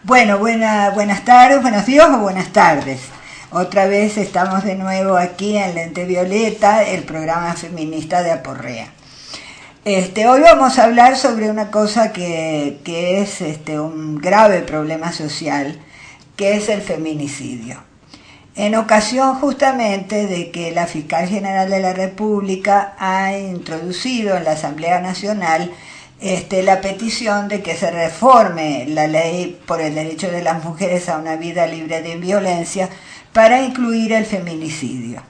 Bueno, buenas tardes, buenos días o buenas tardes. Otra vez estamos de nuevo aquí en Lente Violeta, el programa feminista de Aporrea. Hoy vamos a hablar sobre una cosa que es un grave problema social, que es el feminicidio. En ocasión justamente de que la Fiscal General de la República ha introducido en la Asamblea Nacional la petición de que se reforme la ley por el derecho de las mujeres a una vida libre de violencia para incluir el feminicidio.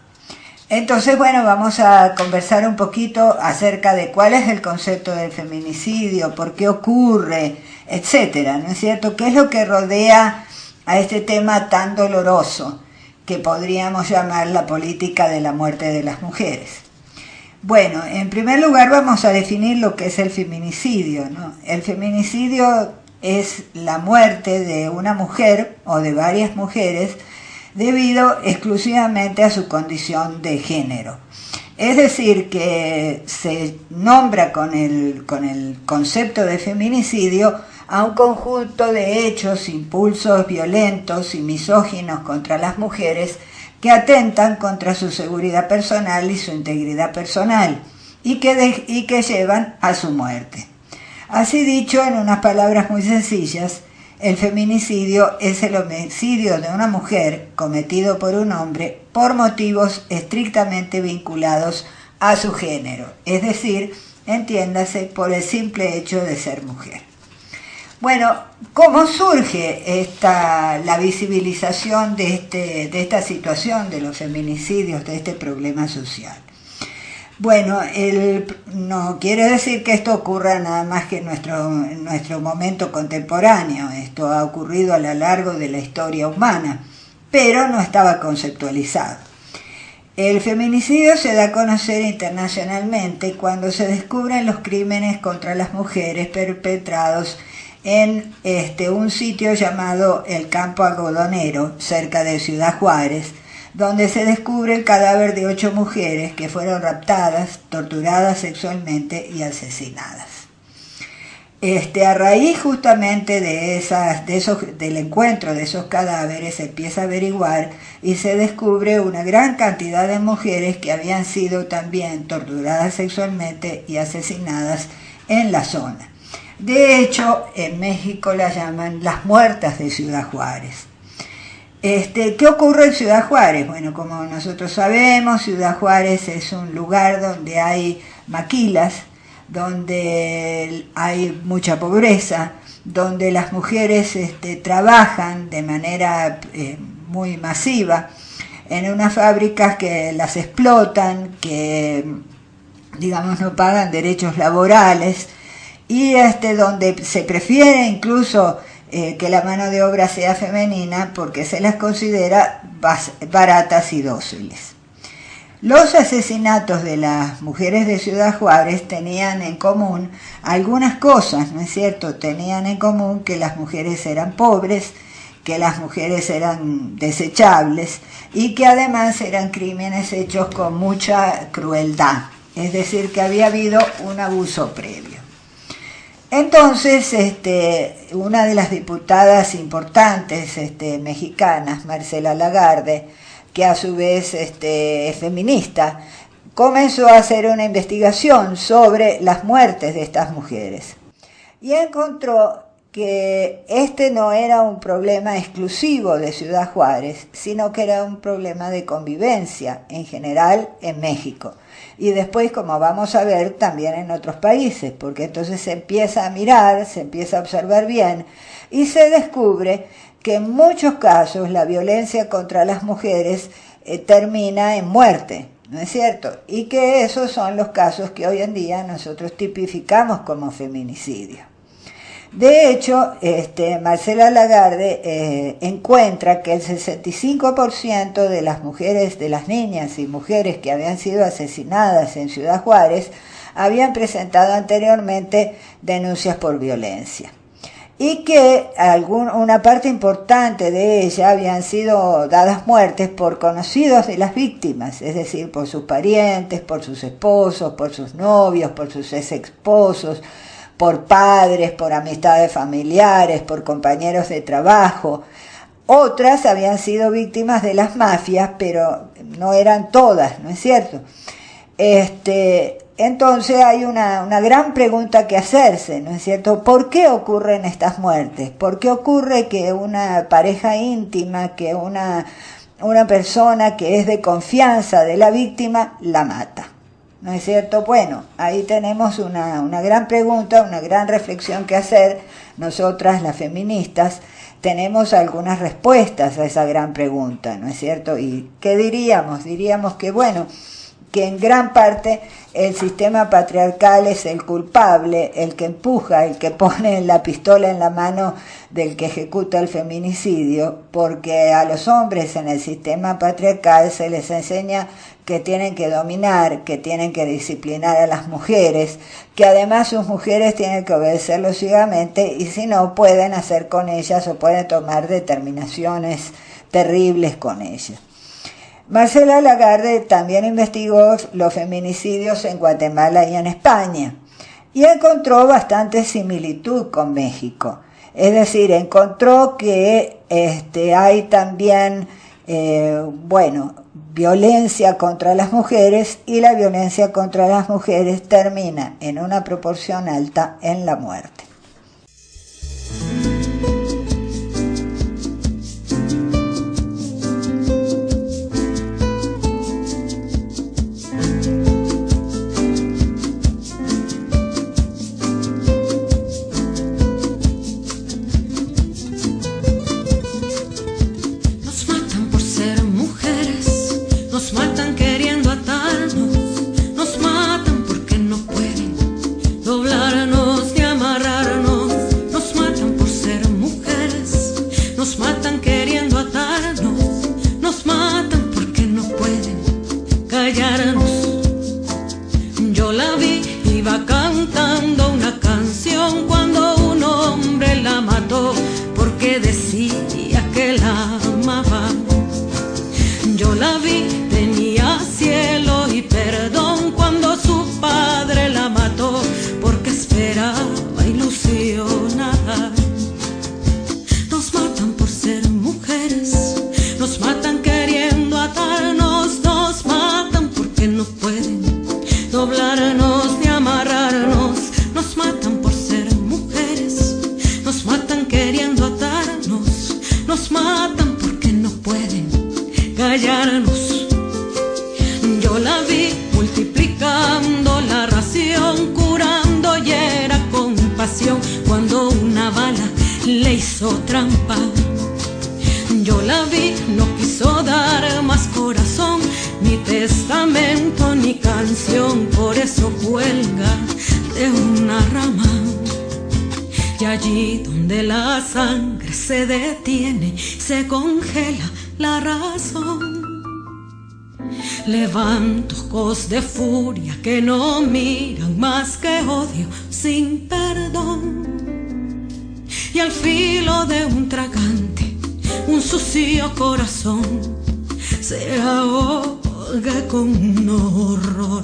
Entonces, bueno, vamos a conversar un poquito acerca de cuál es el concepto del feminicidio, por qué ocurre, etcétera, ¿no es cierto? ¿Qué es lo que rodea a este tema tan doloroso que podríamos llamar la política de la muerte de las mujeres? Bueno, en primer lugar vamos a definir lo que es el feminicidio, ¿no? El feminicidio es la muerte de una mujer o de varias mujeres debido exclusivamente a su condición de género. Es decir, que se nombra con el concepto de feminicidio a un conjunto de hechos, impulsos violentos y misóginos contra las mujeres que atentan contra su seguridad personal y su integridad personal y que llevan a su muerte. Así dicho, en unas palabras muy sencillas, el feminicidio es el homicidio de una mujer cometido por un hombre por motivos estrictamente vinculados a su género, es decir, entiéndase, por el simple hecho de ser mujer. Bueno, ¿cómo surge la visibilización de esta situación de los feminicidios, de este problema social? Bueno, no quiere decir que esto ocurra nada más que en nuestro momento contemporáneo. Esto ha ocurrido a lo largo de la historia humana, pero no estaba conceptualizado. El feminicidio se da a conocer internacionalmente cuando se descubren los crímenes contra las mujeres perpetrados en un sitio llamado el Campo Algodonero, cerca de Ciudad Juárez, donde se descubre el cadáver de 8 mujeres que fueron raptadas, torturadas sexualmente y asesinadas. A raíz justamente del encuentro de esos cadáveres se empieza a averiguar y se descubre una gran cantidad de mujeres que habían sido también torturadas sexualmente y asesinadas en la zona. De hecho, en México la llaman las muertas de Ciudad Juárez. ¿Qué ocurre en Ciudad Juárez? Bueno, como nosotros sabemos, Ciudad Juárez es un lugar donde hay maquilas, donde hay mucha pobreza, donde las mujeres trabajan de manera muy masiva en unas fábricas que las explotan, que digamos no pagan derechos laborales, y donde se prefiere incluso que la mano de obra sea femenina porque se las considera baratas y dóciles. Los asesinatos de las mujeres de Ciudad Juárez tenían en común algunas cosas, ¿no es cierto? Tenían en común que las mujeres eran pobres, que las mujeres eran desechables y que además eran crímenes hechos con mucha crueldad, es decir, que había habido un abuso previo. Entonces, una de las diputadas importantes mexicanas, Marcela Lagarde, que a su vez es feminista, comenzó a hacer una investigación sobre las muertes de estas mujeres y encontró que no era un problema exclusivo de Ciudad Juárez, sino que era un problema de convivencia en general en México. Y después, como vamos a ver, también en otros países, porque entonces se empieza a mirar, se empieza a observar bien y se descubre que en muchos casos la violencia contra las mujeres termina en muerte, ¿no es cierto? Y que esos son los casos que hoy en día nosotros tipificamos como feminicidio. De hecho, Marcela Lagarde encuentra que el 65% de las mujeres, de las niñas y mujeres que habían sido asesinadas en Ciudad Juárez, habían presentado anteriormente denuncias por violencia. Y que una parte importante de ellas habían sido dadas muertes por conocidos de las víctimas, es decir, por sus parientes, por sus esposos, por sus novios, por sus ex esposos, por padres, por amistades familiares, por compañeros de trabajo. Otras habían sido víctimas de las mafias, pero no eran todas, ¿no es cierto? Entonces hay una gran pregunta que hacerse, ¿no es cierto? ¿Por qué ocurren estas muertes? ¿Por qué ocurre que una pareja íntima, que una persona que es de confianza de la víctima, la mata? ¿No es cierto? Bueno, ahí tenemos una gran pregunta, una gran reflexión que hacer. Nosotras, las feministas, tenemos algunas respuestas a esa gran pregunta, ¿no es cierto? ¿Y qué diríamos? Diríamos que, bueno, que en gran parte el sistema patriarcal es el culpable, el que empuja, el que pone la pistola en la mano del que ejecuta el feminicidio, porque a los hombres en el sistema patriarcal se les enseña que tienen que dominar, que tienen que disciplinar a las mujeres, que además sus mujeres tienen que obedecerlo ciegamente y si no pueden hacer con ellas o pueden tomar determinaciones terribles con ellas. Marcela Lagarde también investigó los feminicidios en Guatemala y en España y encontró bastante similitud con México. Es decir, encontró que hay también, violencia contra las mujeres y la violencia contra las mujeres termina en una proporción alta en la muerte. Yo la vi, iba cantando una canción cuando un hombre la mató porque decía que la amaba. Yo la vi, tenía cielo y perdón cuando su padre la mató porque esperaba ilusionada. Nos matan por ser mujeres, nos matan queriendo atarnos, nos matan porque no pueden doblarnos ni amarrarnos, nos matan por ser mujeres, nos matan queriendo atarnos, nos matan porque no pueden callarnos. Yo la vi multiplicando la ración, curando y era compasión cuando una bala le hizo trampa. Yo la vi, no quiso dar más corazón, ni testamento ni canción, por eso cuelga de una rama. Y allí donde la sangre se detiene, se congela la razón. Levanto ojos de furia que no miran más que odio sin perdón. Y al filo de un tragante, un sucio corazón se ahoga con un horror.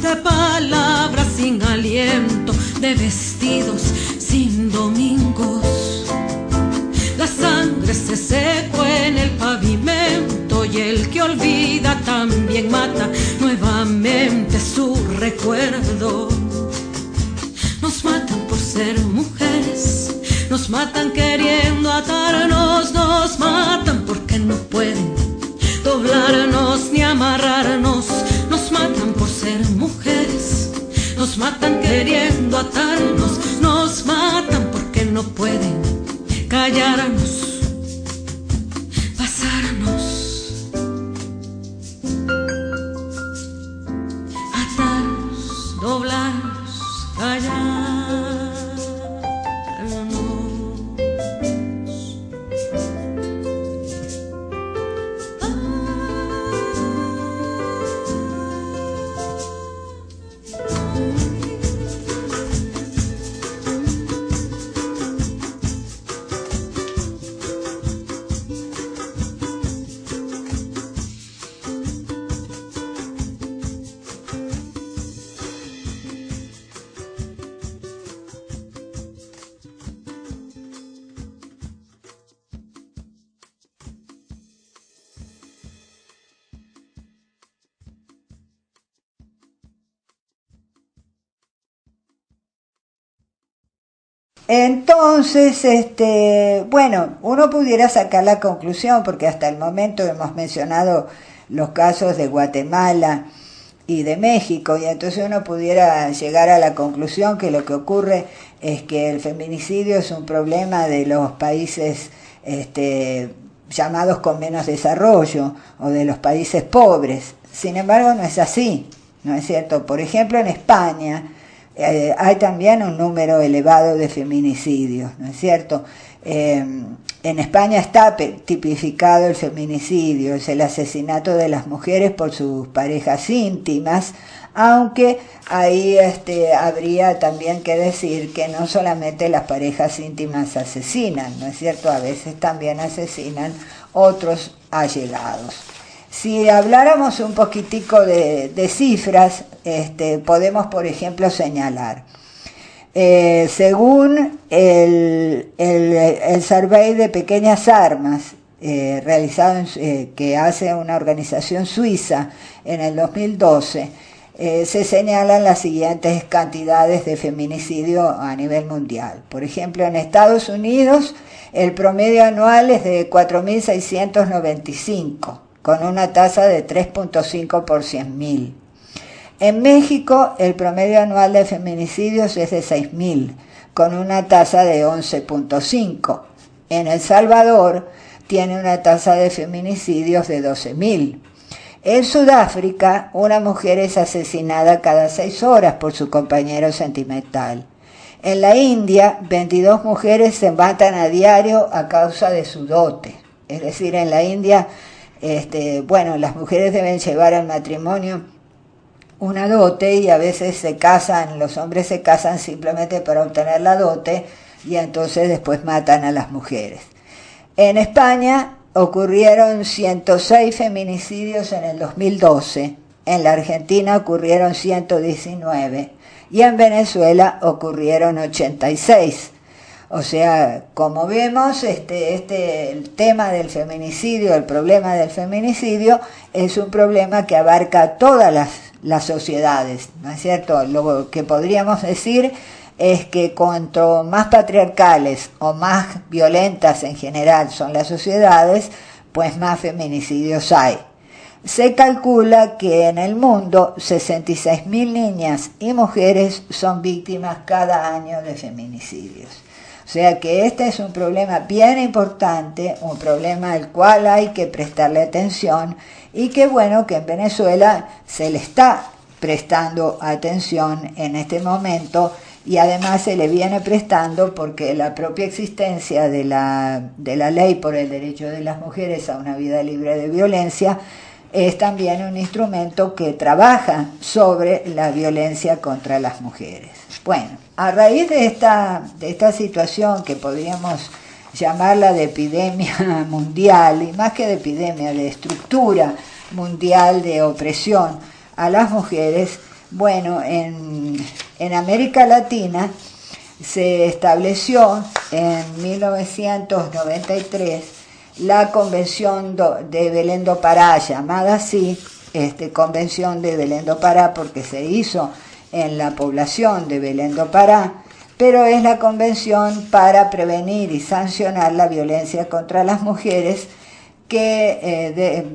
De palabras sin aliento, de vestidos sin domingos. La sangre se secó en el pavimento y el que olvida también mata nuevamente su recuerdo. Nos matan por ser mujeres, nos matan queriendo atarnos, nos matan porque no pueden doblarnos ni amarrarnos, nos matan por ser mujeres, nos matan queriendo atarnos, nos matan porque no pueden callarnos, pasarnos, atarnos, doblarnos, callarnos. Entonces, bueno, uno pudiera sacar la conclusión, porque hasta el momento hemos mencionado los casos de Guatemala y de México, y entonces uno pudiera llegar a la conclusión que lo que ocurre es que el feminicidio es un problema de los países llamados con menos desarrollo o de los países pobres. Sin embargo, no es así, ¿no es cierto? Por ejemplo, en España hay también un número elevado de feminicidios, ¿no es cierto? En España está tipificado el feminicidio, es el asesinato de las mujeres por sus parejas íntimas, aunque ahí habría también que decir que no solamente las parejas íntimas asesinan, ¿no es cierto? A veces también asesinan otros allegados. Si habláramos un poquitico de cifras, podemos, por ejemplo, señalar, según el survey de pequeñas armas realizado que hace una organización suiza en el 2012, se señalan las siguientes cantidades de feminicidio a nivel mundial. Por ejemplo, en Estados Unidos el promedio anual es de 4.695, con una tasa de 3.5 por 100.000. En México el promedio anual de feminicidios es de 6.000, con una tasa de 11.5. En El Salvador tiene una tasa de feminicidios de 12.000. En Sudáfrica, una mujer es asesinada cada 6 horas por su compañero sentimental. En la India, 22 mujeres se matan a diario a causa de su dote. Es decir, en la India, las mujeres deben llevar al matrimonio una dote y a veces se casan, los hombres se casan simplemente para obtener la dote y entonces después matan a las mujeres. En España ocurrieron 106 feminicidios en el 2012, en la Argentina ocurrieron 119 y en Venezuela ocurrieron 86. O sea, como vemos, el tema del feminicidio, el problema del feminicidio, es un problema que abarca todas las sociedades, ¿no es cierto? Lo que podríamos decir es que cuanto más patriarcales o más violentas en general son las sociedades, pues más feminicidios hay. Se calcula que en el mundo 66.000 niñas y mujeres son víctimas cada año de feminicidios. O sea que este es un problema bien importante, un problema al cual hay que prestarle atención y que bueno que en Venezuela se le está prestando atención en este momento y además se le viene prestando porque la propia existencia de la ley por el derecho de las mujeres a una vida libre de violencia es también un instrumento que trabaja sobre la violencia contra las mujeres. Bueno, a raíz de esta situación que podríamos llamarla de epidemia mundial, y más que de epidemia, de estructura mundial de opresión a las mujeres, bueno, en América Latina se estableció en 1993 la Convención de Belén do Pará, llamada así, Convención de Belén do Pará, porque se hizo en la población de Belén do Pará, pero es la Convención para prevenir y sancionar la violencia contra las mujeres que,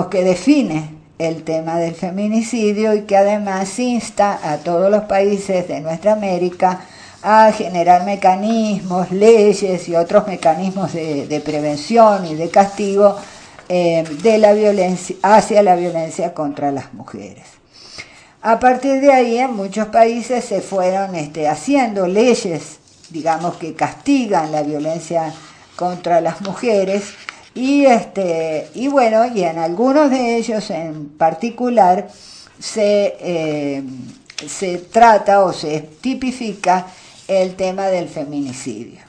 que define el tema del feminicidio y que además insta a todos los países de nuestra América a generar mecanismos, leyes y otros mecanismos de prevención y de castigo de la violencia hacia la violencia contra las mujeres. A partir de ahí, en muchos países se fueron haciendo leyes, que castigan la violencia contra las mujeres y en algunos de ellos en particular se trata o se tipifica el tema del feminicidio.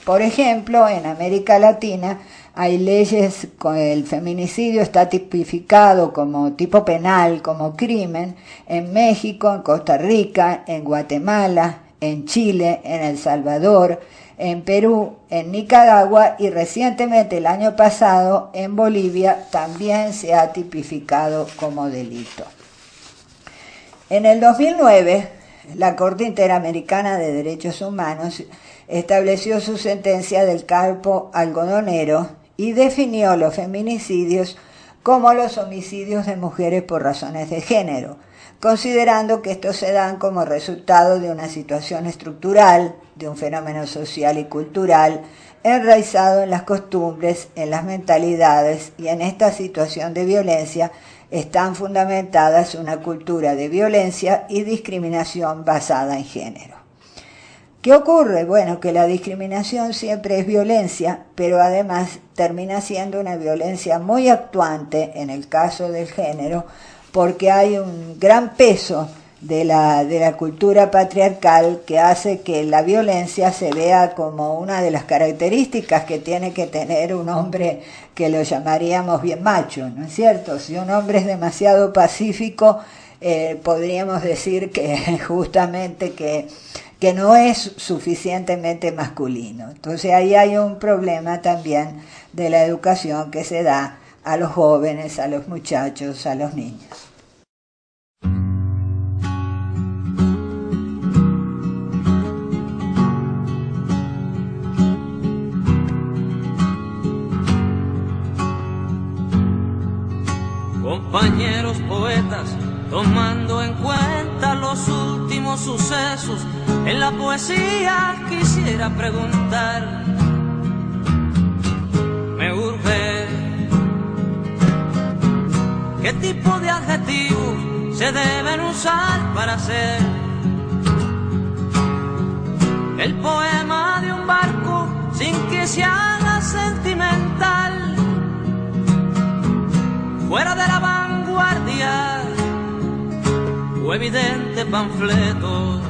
Por ejemplo, en América Latina hay leyes con el feminicidio, está tipificado como tipo penal, como crimen, en México, en Costa Rica, en Guatemala, en Chile, en El Salvador, en Perú, en Nicaragua y recientemente el año pasado en Bolivia también se ha tipificado como delito. En el 2009, la Corte Interamericana de Derechos Humanos estableció su sentencia del campo algodonero y definió los feminicidios como los homicidios de mujeres por razones de género, considerando que estos se dan como resultado de una situación estructural, de un fenómeno social y cultural, enraizado en las costumbres, en las mentalidades, y en esta situación de violencia están fundamentadas una cultura de violencia y discriminación basada en género. ¿Qué ocurre? Bueno, que la discriminación siempre es violencia, pero además termina siendo una violencia muy actuante en el caso del género, porque hay un gran peso de la cultura patriarcal que hace que la violencia se vea como una de las características que tiene que tener un hombre que lo llamaríamos bien macho, ¿no es cierto? Si un hombre es demasiado pacífico, podríamos decir que justamente que no es suficientemente masculino. Entonces ahí hay un problema también de la educación que se da a los jóvenes, a los muchachos, a los niños. Compañeros poetas, tomando en cuenta los últimos sucesos, en la poesía quisiera preguntar, me urge, ¿qué tipo de adjetivos se deben usar para hacer el poema de un barco sin que se haga sentimental? Fuera de la vanguardia o evidente panfleto,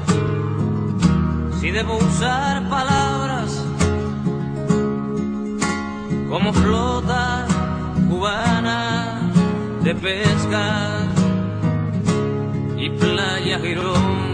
si debo usar palabras como flota cubana de pesca y playa Girón.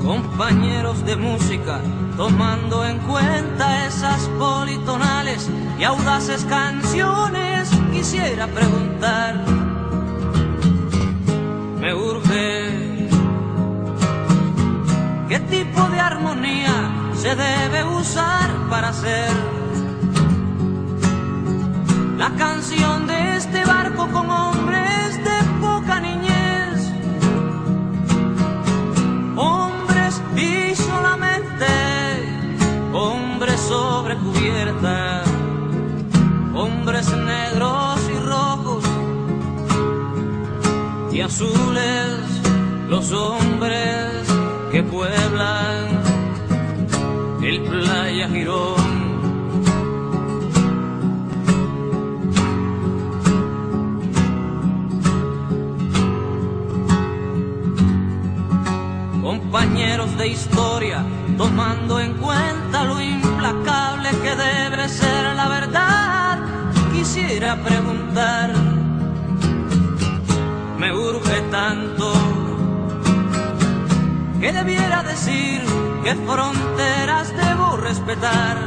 Compañeros de música, tomando en cuenta esas politonales y audaces canciones, quisiera preguntar, me urge, ¿qué tipo de armonía se debe usar para hacer la canción de este barco con hombres de poca niñez? Y solamente hombres sobre cubierta, hombres negros y rojos y azules, los hombres que pueblan el playa Girón. Compañeros de historia, tomando en cuenta lo implacable que debe ser la verdad, quisiera preguntar, me urge tanto que debiera decir qué fronteras debo respetar.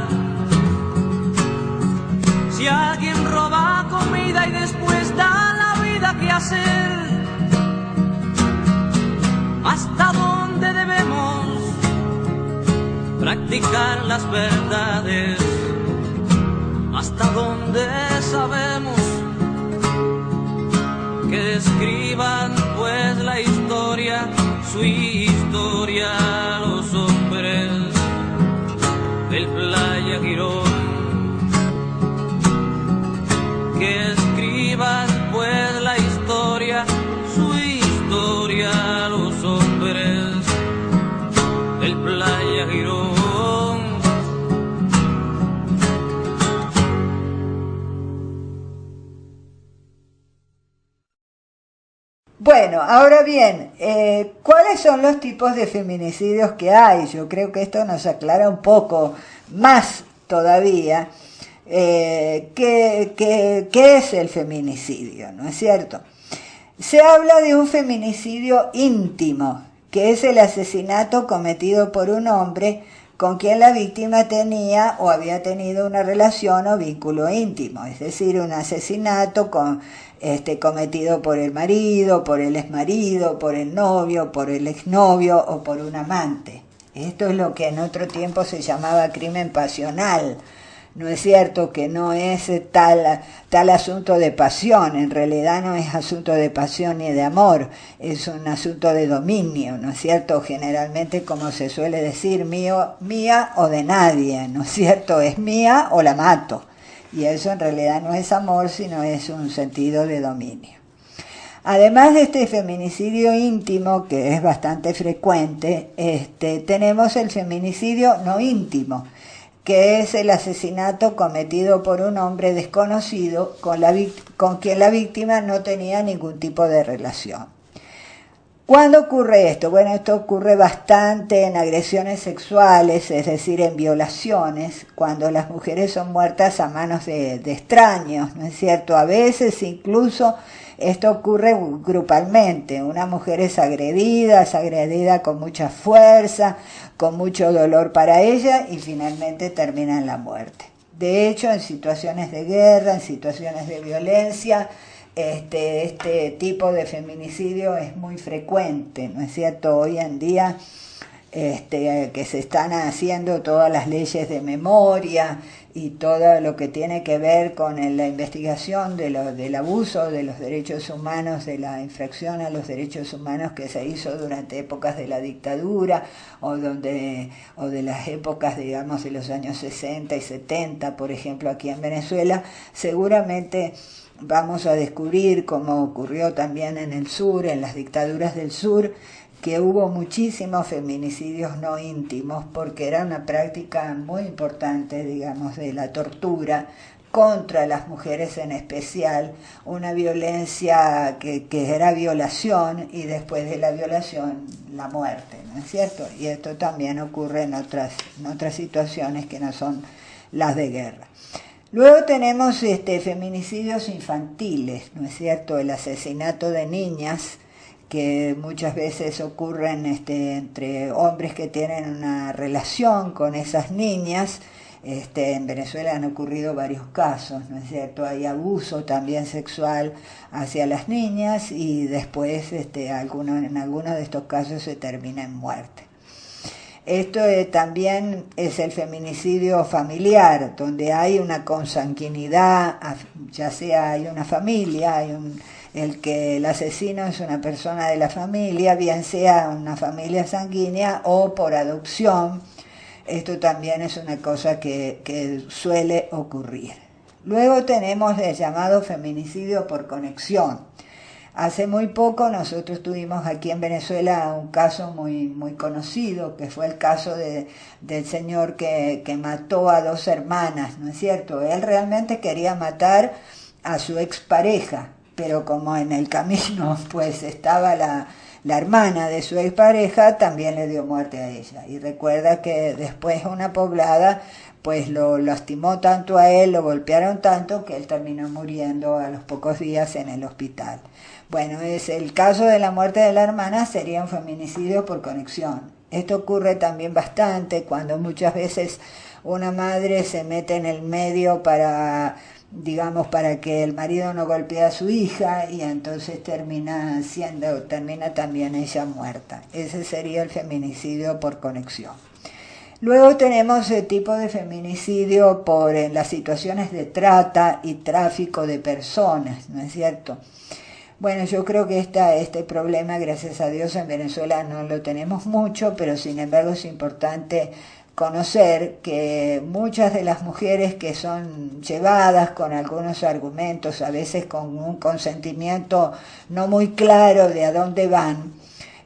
Si alguien roba comida y después da la vida, ¿qué hacer? ¿Hasta dónde debemos practicar las verdades? ¿Hasta dónde sabemos que escriban pues la historia, su historia, los hombres del playa Girón? Que escriban pues la historia, su historia, los hombres del playa Girón. Bueno, ahora bien, ¿cuáles son los tipos de feminicidios que hay? Yo creo que esto nos aclara un poco más todavía qué es el feminicidio, ¿no es cierto? Se habla de un feminicidio íntimo, que es el asesinato cometido por un hombre con quien la víctima tenía o había tenido una relación o vínculo íntimo, es decir, un asesinato cometido por el marido, por el exmarido, por el novio, por el exnovio o por un amante. Esto es lo que en otro tiempo se llamaba crimen pasional. No es cierto que no es tal asunto de pasión, en realidad no es asunto de pasión ni de amor, es un asunto de dominio, ¿no es cierto? Generalmente, como se suele decir, mía o de nadie, ¿no es cierto? Es mía o la mato. Y eso en realidad no es amor, sino es un sentido de dominio. Además de este feminicidio íntimo, que es bastante frecuente, tenemos el feminicidio no íntimo, que es el asesinato cometido por un hombre desconocido con quien la víctima no tenía ningún tipo de relación. ¿Cuándo ocurre esto? Bueno, esto ocurre bastante en agresiones sexuales, es decir, en violaciones, cuando las mujeres son muertas a manos de extraños, ¿no es cierto? A veces incluso esto ocurre grupalmente. Una mujer es agredida con mucha fuerza, con mucho dolor para ella y finalmente termina en la muerte. De hecho, en situaciones de guerra, en situaciones de violencia, este tipo de feminicidio es muy frecuente, ¿no es cierto? Hoy en día que se están haciendo todas las leyes de memoria y todo lo que tiene que ver con la investigación del abuso de los derechos humanos, de la infracción a los derechos humanos que se hizo durante épocas de la dictadura o de las épocas, digamos, de los años 60 y 70, por ejemplo, aquí en Venezuela, seguramente vamos a descubrir, como ocurrió también en el sur, en las dictaduras del sur, que hubo muchísimos feminicidios no íntimos porque era una práctica muy importante, digamos, de la tortura contra las mujeres en especial, una violencia que era violación y después de la violación la muerte, ¿no es cierto? Y esto también ocurre en otras situaciones que no son las de guerra. Luego tenemos feminicidios infantiles, ¿no es cierto? El asesinato de niñas, que muchas veces ocurren entre hombres que tienen una relación con esas niñas. En Venezuela han ocurrido varios casos, ¿no es cierto? Hay abuso también sexual hacia las niñas y después en algunos de estos casos se termina en muerte. Esto también es el feminicidio familiar, donde hay una consanguinidad, ya sea hay una familia, el asesino es una persona de la familia, bien sea una familia sanguínea o por adopción. Esto también es una cosa que suele ocurrir. Luego tenemos el llamado feminicidio por conexión. Hace muy poco nosotros tuvimos aquí en Venezuela un caso muy, muy conocido, que fue el caso del señor que mató a 2 hermanas, ¿no es cierto? Él realmente quería matar a su expareja, pero como en el camino pues estaba la hermana de su expareja, también le dio muerte a ella. Y recuerda que después una poblada pues lo lastimó tanto a él, lo golpearon tanto que él terminó muriendo a los pocos días en el hospital. Bueno, es el caso de la muerte de la hermana, sería un feminicidio por conexión. Esto ocurre también bastante cuando muchas veces una madre se mete en el medio para que el marido no golpee a su hija y entonces termina también ella muerta. Ese sería el feminicidio por conexión. Luego tenemos el tipo de feminicidio en las situaciones de trata y tráfico de personas, ¿no es cierto? Bueno, yo creo que este problema, gracias a Dios, en Venezuela no lo tenemos mucho, pero sin embargo es importante conocer que muchas de las mujeres que son llevadas con algunos argumentos, a veces con un consentimiento no muy claro de a dónde van,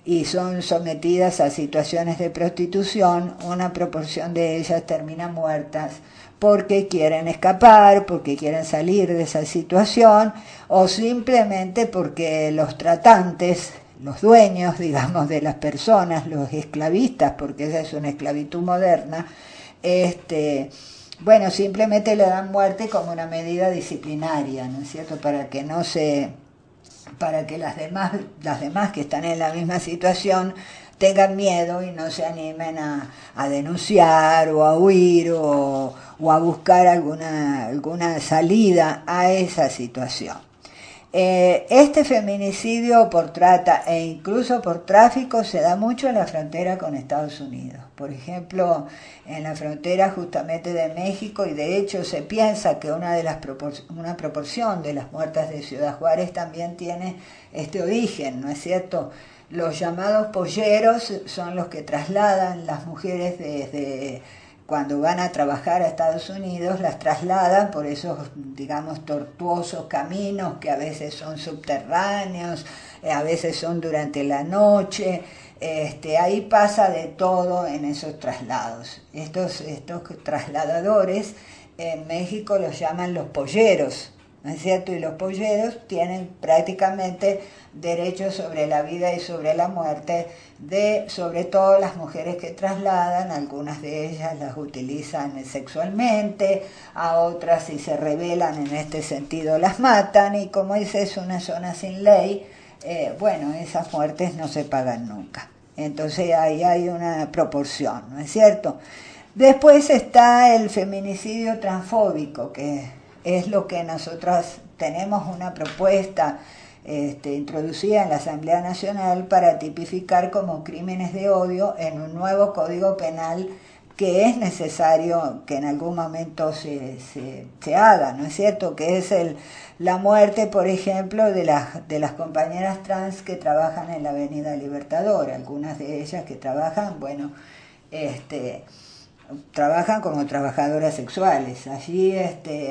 y son sometidas a situaciones de prostitución, una proporción de ellas termina muertas porque quieren escapar, porque quieren salir de esa situación, o simplemente porque los tratantes, los dueños, digamos, de las personas, los esclavistas, porque esa es una esclavitud moderna, simplemente le dan muerte como una medida disciplinaria, ¿no es cierto?, para que las demás que están en la misma situación tengan miedo y no se animen a denunciar o a huir o a buscar alguna salida a esa situación. Este feminicidio por trata e incluso por tráfico se da mucho en la frontera con Estados Unidos. Por ejemplo, en la frontera justamente de México, y de hecho se piensa que una proporción de las muertas de Ciudad Juárez también tiene este origen, ¿no es cierto? Los llamados polleros son los que trasladan las mujeres desde cuando van a trabajar a Estados Unidos, las trasladan por esos, digamos, tortuosos caminos que a veces son subterráneos, a veces son durante la noche. Ahí pasa de todo en esos traslados. Estos trasladadores en México los llaman los polleros, ¿no es cierto? Y los polleros tienen prácticamente derechos sobre la vida y sobre la muerte de, sobre todo, las mujeres que trasladan. Algunas de ellas las utilizan sexualmente, a otras, si se rebelan en este sentido, las matan, y como dice, es una zona sin ley, bueno, esas muertes no se pagan nunca. Entonces ahí hay una proporción, ¿no es cierto? Después está el feminicidio transfóbico, que es lo que nosotros tenemos una propuesta introducida en la Asamblea Nacional para tipificar como crímenes de odio en un nuevo Código Penal que es necesario que en algún momento se haga, ¿no es cierto? Que es la muerte, por ejemplo, de las compañeras trans que trabajan en la Avenida Libertador. Algunas de ellas que trabajan, bueno, trabajan como trabajadoras sexuales. Allí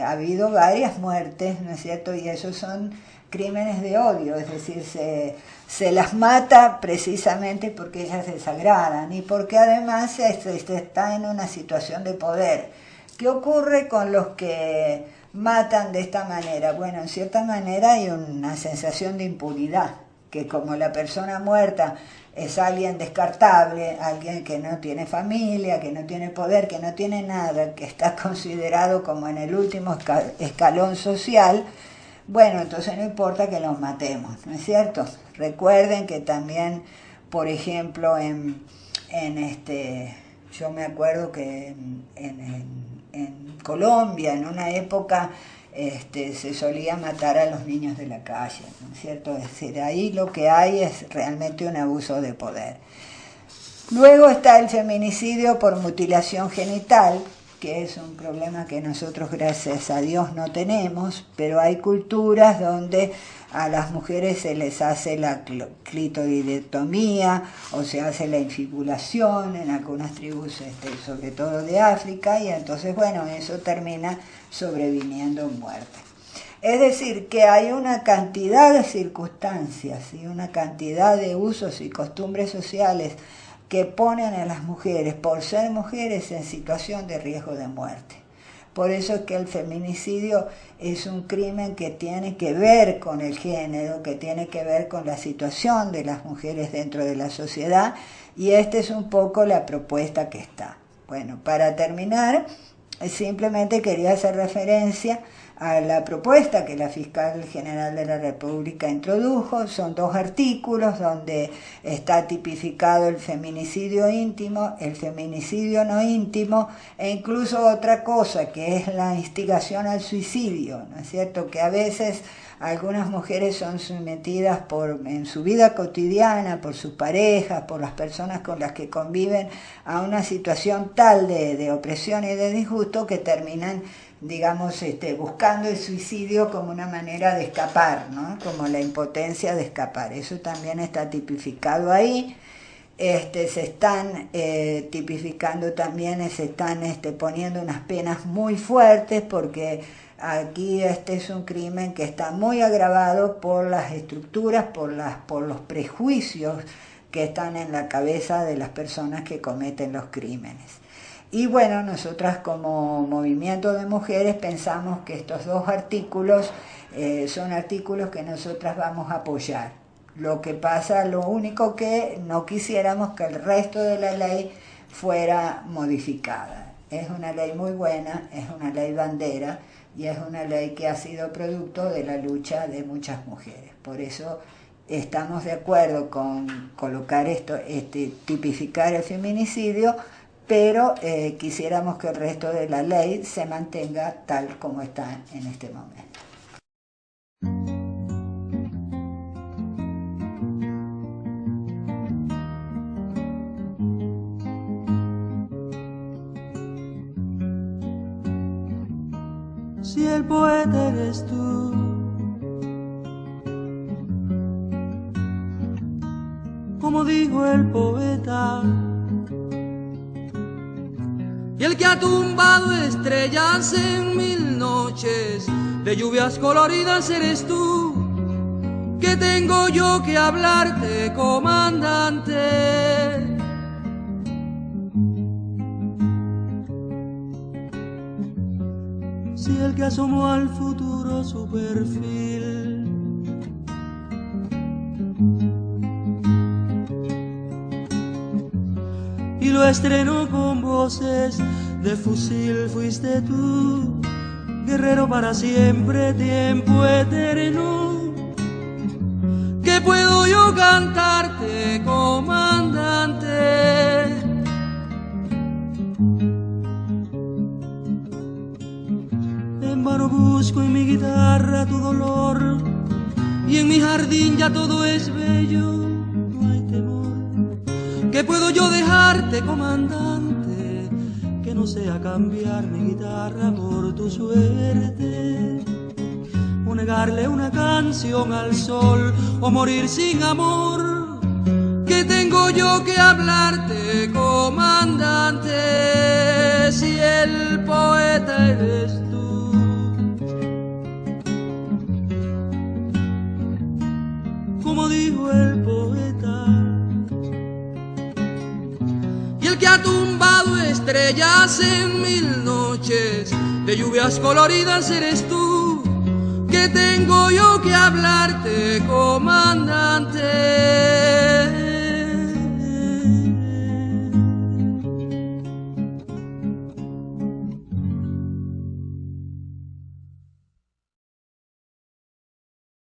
ha habido varias muertes, ¿no es cierto? Y esos son crímenes de odio, es decir, se las mata precisamente porque ellas desagradan y porque además está en una situación de poder. ¿Qué ocurre con los que matan de esta manera? Bueno, en cierta manera hay una sensación de impunidad, que como la persona muerta es alguien descartable, alguien que no tiene familia, que no tiene poder, que no tiene nada, que está considerado como en el último escalón social, bueno, entonces no importa que los matemos, ¿no es cierto? Recuerden que también, por ejemplo, yo me acuerdo que en Colombia, en una época, se solía matar a los niños de la calle, ¿no es cierto? Es decir, ahí lo que hay es realmente un abuso de poder. Luego está el feminicidio por mutilación genital, que es un problema que nosotros, gracias a Dios, no tenemos, pero hay culturas donde a las mujeres se les hace la clitoridectomía o se hace la infibulación en algunas tribus, sobre todo de África, y entonces, bueno, eso termina sobreviniendo en muerte. Es decir, que hay una cantidad de circunstancias y una cantidad de usos y costumbres sociales que ponen a las mujeres, por ser mujeres, en situación de riesgo de muerte. Por eso es que el feminicidio es un crimen que tiene que ver con el género, que tiene que ver con la situación de las mujeres dentro de la sociedad, y esta es un poco la propuesta que está. Bueno, para terminar, simplemente quería hacer referencia a la propuesta que la Fiscal General de la República introdujo. Son 2 artículos donde está tipificado el feminicidio íntimo, el feminicidio no íntimo, e incluso otra cosa, que es la instigación al suicidio, ¿no es cierto? Que a veces algunas mujeres son sometidas en su vida cotidiana, por sus parejas, por las personas con las que conviven, a una situación tal de opresión y de disgusto que terminan, digamos, buscando el suicidio como una manera de escapar, ¿no? Como la impotencia de escapar. Eso también está tipificado ahí. Se están tipificando también, se están poniendo unas penas muy fuertes, porque aquí es un crimen que está muy agravado por las estructuras, por los prejuicios que están en la cabeza de las personas que cometen los crímenes. Y bueno, nosotras como movimiento de mujeres pensamos que estos 2 artículos son artículos que nosotras vamos a apoyar. Lo único que no quisiéramos que el resto de la ley fuera modificada. Es una ley muy buena, es una ley bandera y es una ley que ha sido producto de la lucha de muchas mujeres. Por eso estamos de acuerdo con colocar esto, tipificar el feminicidio, pero quisiéramos que el resto de la ley se mantenga tal como está en este momento. Si el poeta eres tú, como dijo el poeta, y el que ha tumbado estrellas en 1000 noches de lluvias coloridas eres tú, que tengo yo que hablarte, comandante. Si el que asomó al futuro su perfil y lo estrenó con voces de fusil, fuiste tú, guerrero para siempre, tiempo eterno. ¿Qué puedo yo cantarte, comandante? En vano busco en mi guitarra tu dolor, y en mi jardín ya todo es bello, no hay temor. ¿Qué puedo yo dejarte, comandante, que no sea cambiar mi guitarra por tu suerte? O negarle una canción al sol, o morir sin amor. ¿Qué tengo yo que hablarte, comandante, si el poeta eres tú? Como dijo el poeta, y el que ha tumbado estrellas en 1000 noches de lluvias coloridas eres tú, que tengo yo que hablarte, comandante.